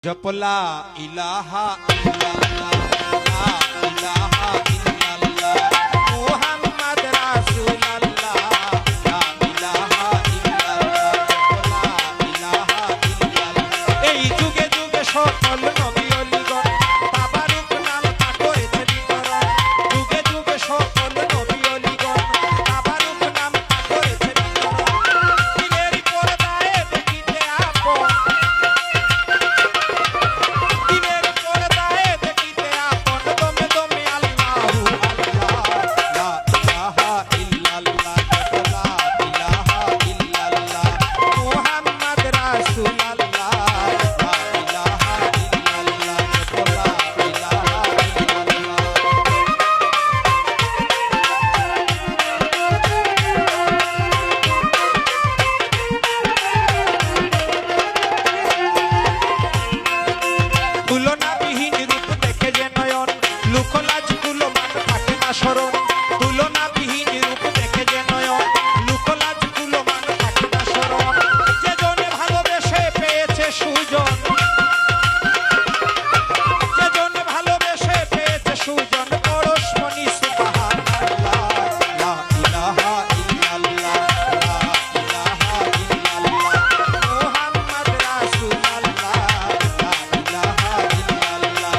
জপলা ইলাহা ইল্লাল্লাহ লা ইলাহা ইল্লাল্লাহ মুহাম্মদ রাসূলুল্লাহ লা ইলাহা ইল্লাল্লাহ জপলা ইলাহা ইল্লাল্লাহ। এই যুগে যুগে সকল নবী ওলিগণ তাবারুক নাম তা করেছে বিতরণ। যুগে যুগে সকল নবী ওলিগণ তাবারুক নাম তা করেছে বিতরণ। দিনের পর্দায় দেখিতে আপন তুলনাবিহীন রূপ দেখে যে নয়ন লুকলাজ কুলো মান থাকে না স্মরণ। তুলনাবিহীন রূপ দেখে যে নয়ন লুকলাজ কুলো মান থাকে না স্মরণ। যে জনে ভালোবেসে পেয়েছে সুজন, যে জনে ভালোবেসে পেয়েছে সুজন পরশমণি সুবহানাল্লাহ লা ইলাহা ইল্লাল্লাহ লা ইলাহা ইল্লাল্লাহ মুহাম্মদ রাসূলুল্লাহ লা ইলাহা ইল্লাল্লাহ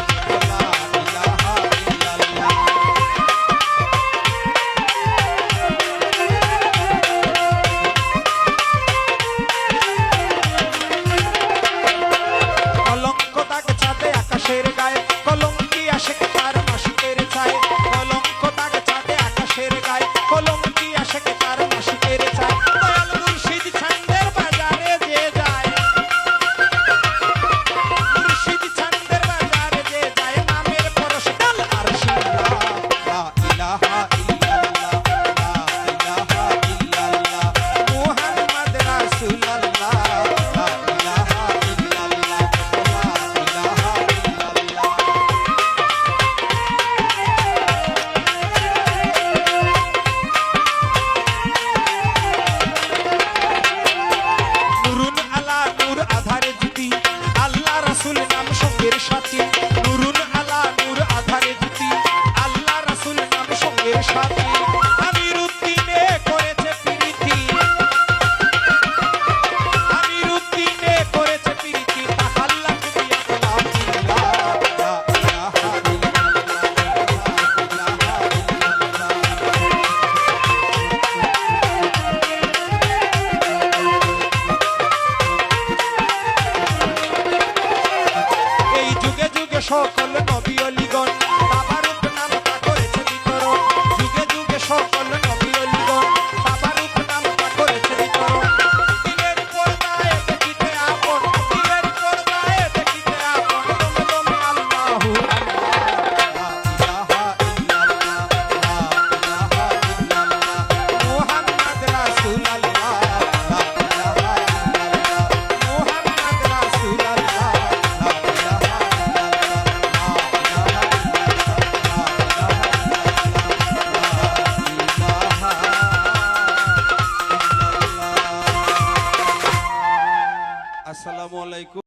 লা ইলাহা ইল্লাল্লাহ। কলঙ্ক দাগ ছাদে আকাশের গায়ে কলঙ্কি আসে তার মাসুকের ছায়। কলঙ্ক দাগ ছাদে আকাশের গায়ে কলঙ্কি আসে তার মাসুকের ছায়। দয়াল মুর্শিদ ছান্দের বাজারে যে যায়, মুর্শিদ ছান্দের বাজারে যে যায় নামের পরশ ডাল আরশিল্লাহ লা ইলাহা ইল্লাল্লাহ লা ইলাহা ইল্লাল্লাহ মুহাম্মদ রাসূলুল্লাহ লা ইলাহা ইল্লাল্লাহ লা ইলাহা ইল্লাল্লাহ। নুরুন আলা নূর আধারে জ্যোতি আল্লাহ রাসূল নাম সঙ্গের সাথী। নুরুন আলা নূর আধারে জ্যোতি আল্লাহ রাসূল নাম সঙ্গের সাথী। আমিরুদ্দিনে করেছে প্রীতি, আমিরুদ্দিনে করেছে প্রীতি তাহাল্লা কবি আল্লাহ লা ইলাহা ইল্লাল্লাহ লা ইলাহা ইল্লাল্লাহ। এই যুগে যুগে সকল নবী ওলি